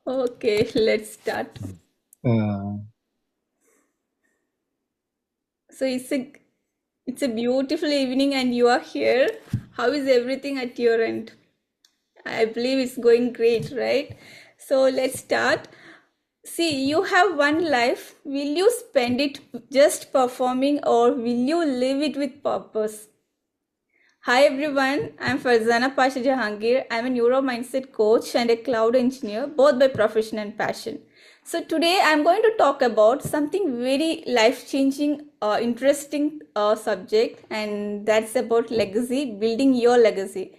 Okay, let's start. Uh, So it's a beautiful evening and you are here. How is everything at your end? I believe it's going great, right? So let's start. See, you have one life. Will you spend it just performing or will you live it with purpose? Hi everyone, I'm Farzana Pasha Jahangeer. I'm a neuro mindset coach and a cloud engineer, both by profession and passion. So today I'm going to talk about something very life-changing, interesting subject, and that's about legacy, building your legacy.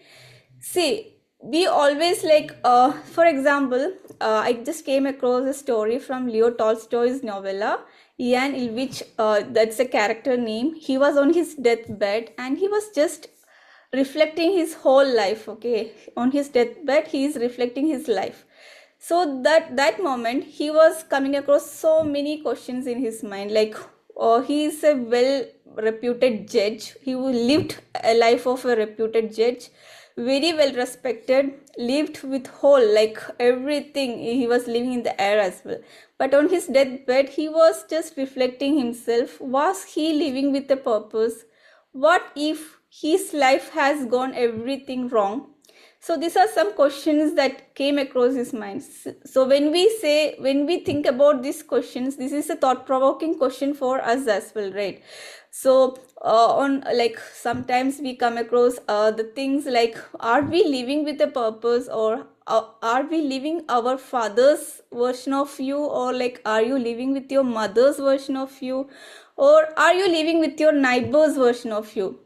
See, we always for example, I just came across a story from Leo Tolstoy's novella, Ian Ilvich, that's a character name. He was on his deathbed and he was just reflecting his whole life. Okay, on his deathbed, he is reflecting his life. So that moment, he was coming across so many questions in his mind. He is a well reputed judge. He lived a life of a reputed judge, very well respected, lived with whole like everything. He was living in the air as well. But on his deathbed, he was just reflecting himself. Was he living with a purpose? What if his life has gone everything wrong? So these are some questions that came across his mind. So when we think about these questions, this is a thought-provoking question for us as well, right? So on like sometimes we come across the things like, are we living with a purpose, or are we living our father's version of you, or like are you living with your mother's version of you, or are you living with your neighbor's version of you?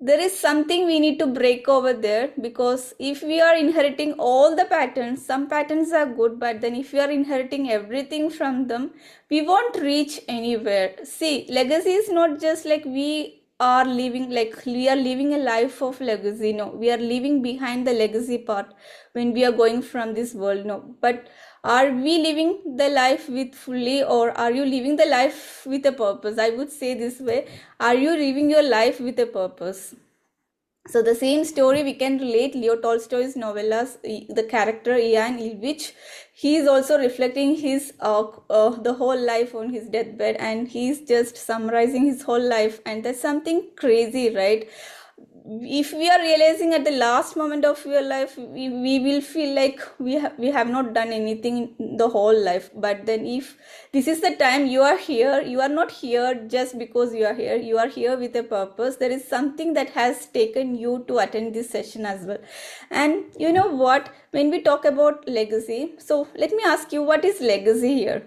There is something we need to break over there, because if we are inheriting all the patterns, some patterns are good, but then if we are inheriting everything from them, we won't reach anywhere. See, legacy is not just like we are living a life of legacy. No, we are leaving behind the legacy part when we are going from this world. No, but are we living the life with fully, or are you living the life with a purpose? I would say this way: are you living your life with a purpose? So the same story we can relate Leo Tolstoy's novellas, the character Ian Ilvich, he is also reflecting his the whole life on his deathbed, and he's just summarizing his whole life, and that's something crazy, right? If we are realizing at the last moment of your life, we will feel like we have not done anything in the whole life. But then if this is the time you are here, you are not here just because you are here. You are here with a purpose. There is something that has taken you to attend this session as well. And you know what, when we talk about legacy, so let me ask you, what is legacy here?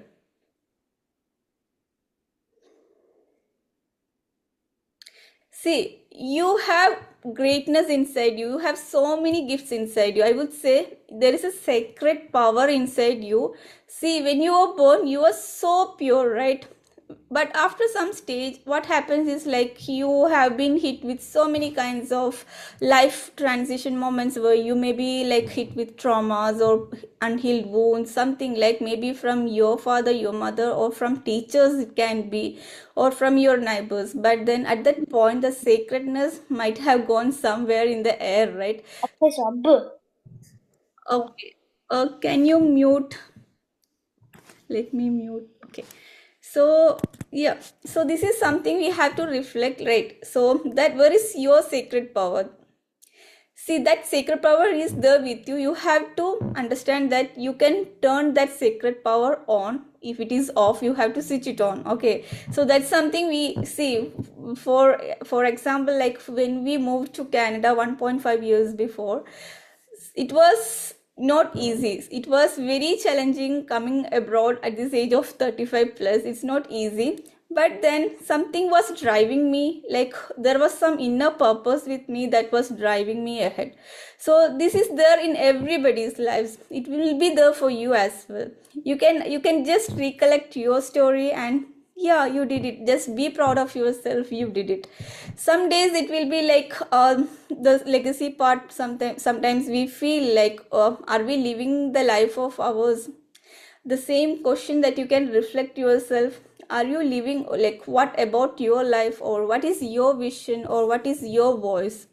See, you have greatness inside you. You have so many gifts inside you. I would say there is a sacred power inside you. See, when you were born, you were so pure, right? But after some stage, what happens is like you have been hit with so many kinds of life transition moments where you may be like hit with traumas or unhealed wounds, something like maybe from your father, your mother, or from teachers, it can be, or from your neighbors. But then at that point, the sacredness might have gone somewhere in the air, right? अच्छा सब Okay. Can you mute? Let me mute. Okay. So yeah, so this is something we have to reflect, right? So that where is your sacred power? See, that sacred power is there with you. You have to understand that you can turn that sacred power on. If it is off, you have to switch it on. Okay, so that's something we see. For example, like when we moved to Canada 1.5 years before, it was not easy. It was very challenging coming abroad at this age of 35 plus. It's not easy. But then something was driving me, like there was some inner purpose with me that was driving me ahead. So this is there in everybody's lives. It will be there for you as well. You can just recollect your story, and yeah, you did it. Just be proud of yourself. You did it. Some days it will be like the legacy part. Sometimes we feel like, are we living the life of ours? The same question that you can reflect yourself. Are you living, like, what about your life, or what is your vision, or what is your voice?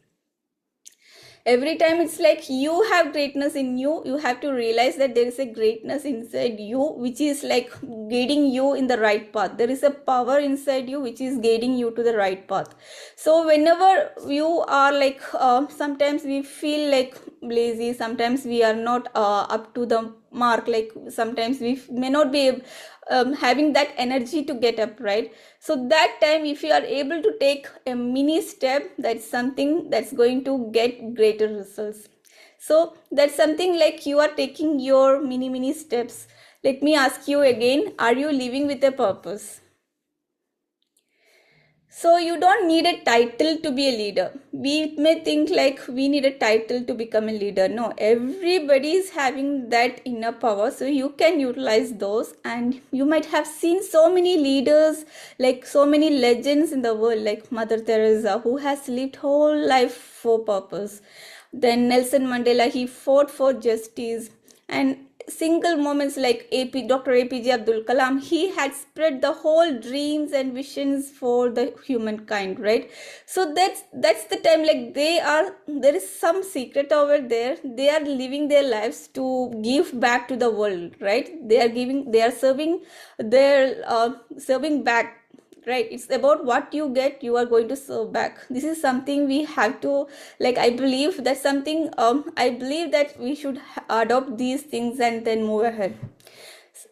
Every time it's like you have greatness in you. You have to realize that there is a greatness inside you which is like guiding you in the right path. There is a power inside you which is guiding you to the right path. So whenever you are like sometimes we feel like lazy, sometimes we are not up to the mark, like sometimes we may not be having that energy to get up, right? So that time if you are able to take a mini step, that's something that's going to get greater results. So that's something like you are taking your mini steps. Let me ask you again, are you living with a purpose? So you don't need a title to be a leader. We may think like we need a title to become a leader. No, everybody is having that inner power. So you can utilize those, and you might have seen so many leaders, like so many legends in the world, like Mother Teresa, who has lived whole life for purpose. Then Nelson Mandela, he fought for justice. And single moments like Dr. APJ Abdul Kalam, he had spread the whole dreams and visions for the humankind, right? So that's the time, like there is some secret over there. They are living their lives to give back to the world, right? They are serving back, right? It's about what you get, you are going to serve back. This is something we have to, like, I believe that's something I believe that we should adopt these things and then move ahead.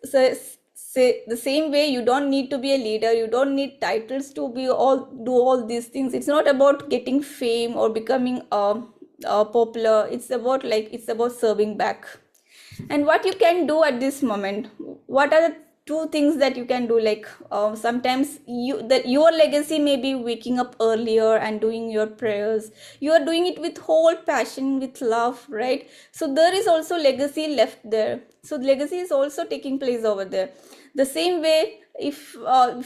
So say the same way, you don't need to be a leader, you don't need titles to be all these things. It's not about getting fame or becoming popular. It's about serving back. And what you can do at this moment, what are the two things that you can do? Like sometimes your legacy may be waking up earlier and doing your prayers. You are doing it with whole passion, with love, right? So there is also legacy left there. So legacy is also taking place over there. The same way, if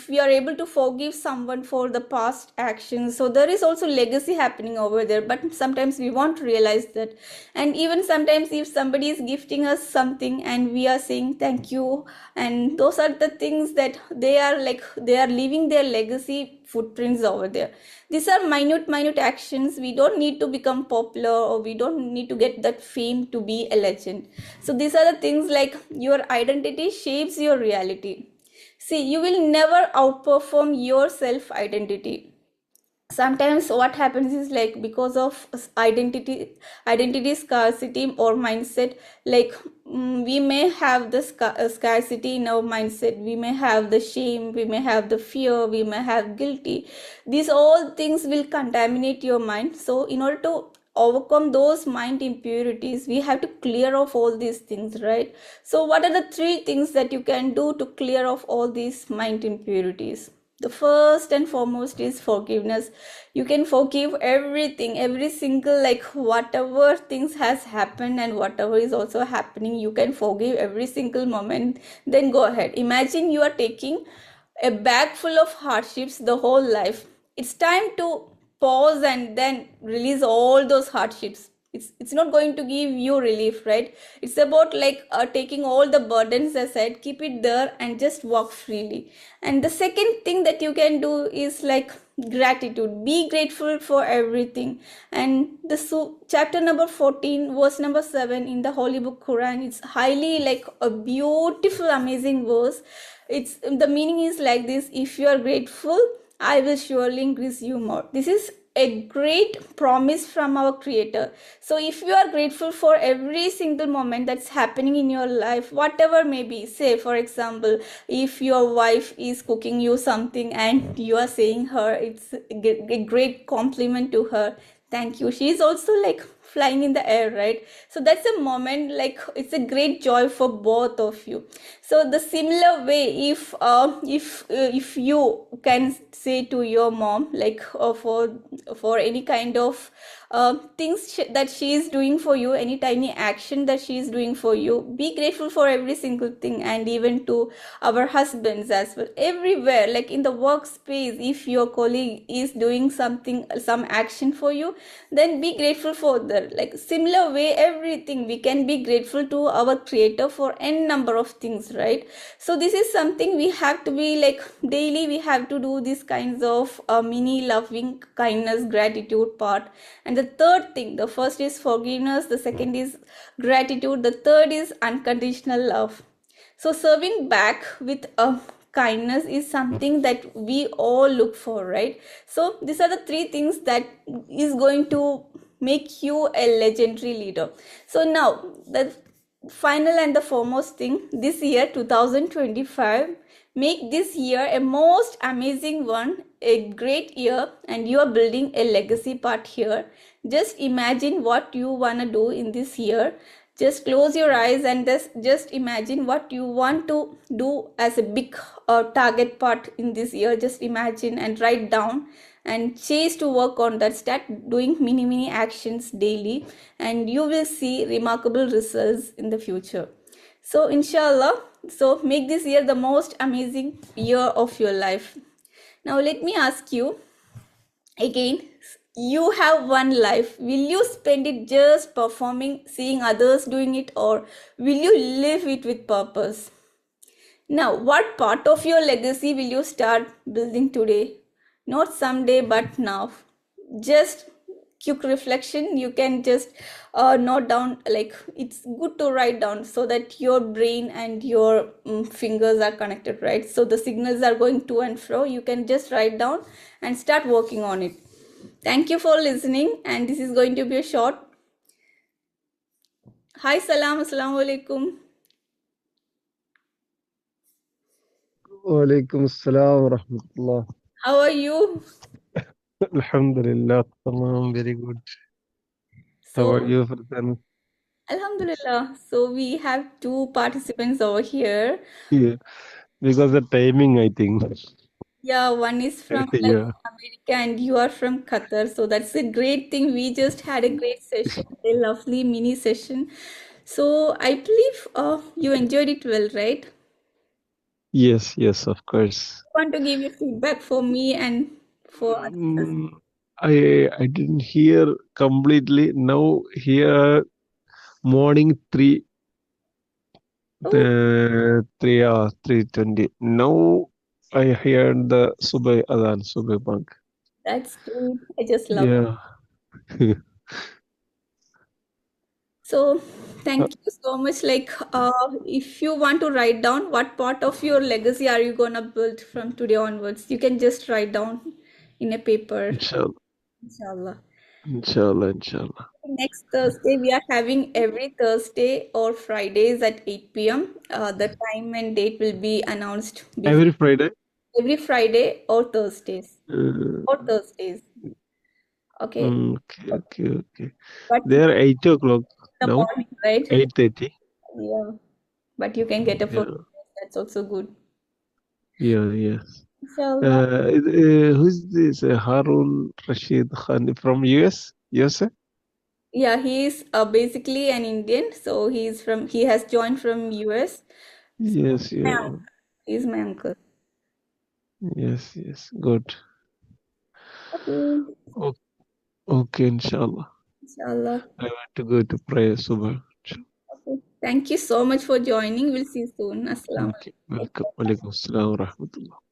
we are able to forgive someone for the past actions, so there is also legacy happening over there, but sometimes we won't realize that. And even sometimes if somebody is gifting us something and we are saying thank you, and those are the things that they are leaving their legacy footprints over there. These are minute actions. We don't need to become popular, or we don't need to get that fame to be a legend. So these are the things, like your identity shapes your reality. See, you will never outperform your self identity. Sometimes what happens is, like, because of identity scarcity or mindset, like we may have the scarcity in our mindset, we may have the shame, we may have the fear, we may have guilty. These all things will contaminate your mind. So in order to overcome those mind impurities, we have to clear off all these things, right? So what are the three things that you can do to clear off all these mind impurities? The first and foremost is forgiveness. You can forgive everything, every single, like whatever things has happened and whatever is also happening, you can forgive every single moment. Then go ahead. Imagine you are taking a bag full of hardships the whole life. It's time to pause and then release all those hardships. It's not going to give you relief, right? It's about like taking all the burdens aside, keep it there and just walk freely. And the second thing that you can do is like gratitude. Be grateful for everything. And the chapter number 14 verse number 7 in the holy book Quran, it's highly like a beautiful amazing verse. It's the meaning is like this: if you are grateful, I will surely increase you more. This is a great promise from our Creator. So if you are grateful for every single moment that's happening in your life, whatever may be, say for example, if your wife is cooking you something and you are saying her, it's a great compliment to her, thank you, she is also like flying in the air, right? So that's a moment, like it's a great joy for both of you. So the similar way, if you can say to your mom, like for any kind of things that she is doing for you, any tiny action that she is doing for you, be grateful for every single thing. And even to our husbands as well, everywhere, like in the workspace, if your colleague is doing something, some action for you, then be grateful for that. Like similar way, everything we can be grateful to our Creator for n number of things, right? So this is something we have to be like daily, we have to do these kinds of mini loving kindness gratitude part. And And the third thing, the first is forgiveness, the second is gratitude, the third is unconditional love. So serving back with kindness is something that we all look for, right? So these are the three things that is going to make you a legendary leader. So now the final and the foremost thing, this year 2025, make this year a most amazing one, a great year, and you are building a legacy part here. Just imagine what you want to do in this year. Just close your eyes and just imagine what you want to do as a big target part in this year. Just imagine and write down and chase to work on that. Start doing mini actions daily, and you will see remarkable results in the future. So inshallah, so make this year the most amazing year of your life. Now let me ask you again, you have one life. Will you spend it just performing, seeing others doing it, or will you live it with purpose? Now, what part of your legacy will you start building today? Not someday, but now. Just quick reflection. You can just note down, like it's good to write down so that your brain and your fingers are connected, right? So the signals are going to and fro. You can just write down and start working on it. Thank you for listening. And this is going to be a short. Hi, salam, assalamu alaikum. وعليكم السلام ورحمة الله. How are you? Alhamdulillah, tamam, very good. How are So, you, Farzana? Alhamdulillah. So we have two participants over here. Yeah, because the timing, I think. Yeah, one is from like Yeah. America and you are from Qatar. So that's a great thing. We just had a great session, a lovely mini session. So I believe you enjoyed it well, right? Yes, yes, of course. I want to give you feedback for me and for others. Mm, I didn't hear completely. Now here morning Oh, 3:20. Now I heard the Subh Adhan, Subh Bank. that's great. I just love it. Yeah. So, thank you so much. Like, if you want to write down what part of your legacy are you gonna build from today onwards, you can just write down in a paper. Inshallah, Inshallah. inshallah, inshallah. Next Thursday, we are having every Thursday or Fridays at 8 p.m. The time and date will be announced before Every Friday. every Friday or Thursdays. Uh, Or Thursdays. Okay. okay, okay, okay. But They are 8 o'clock in the now. morning, right? 8:30. Yeah. But you can get up for Yeah, that's also good. yeah, yes. Inshallah. Who's this? Harun Rashid Khan from US? USA? Yeah, he's basically an Indian, so he has joined from US. So Yes, my yeah. uncle, he's my uncle. Yes, yes. Good. Okay, O- Okay, inshallah. inshallah. I want to go to prayer Subah. Okay. Thank you so much for joining. We'll see you soon. Assalamu Okay, alaikum. welcome. Walaikum assalam wa rahmatullah.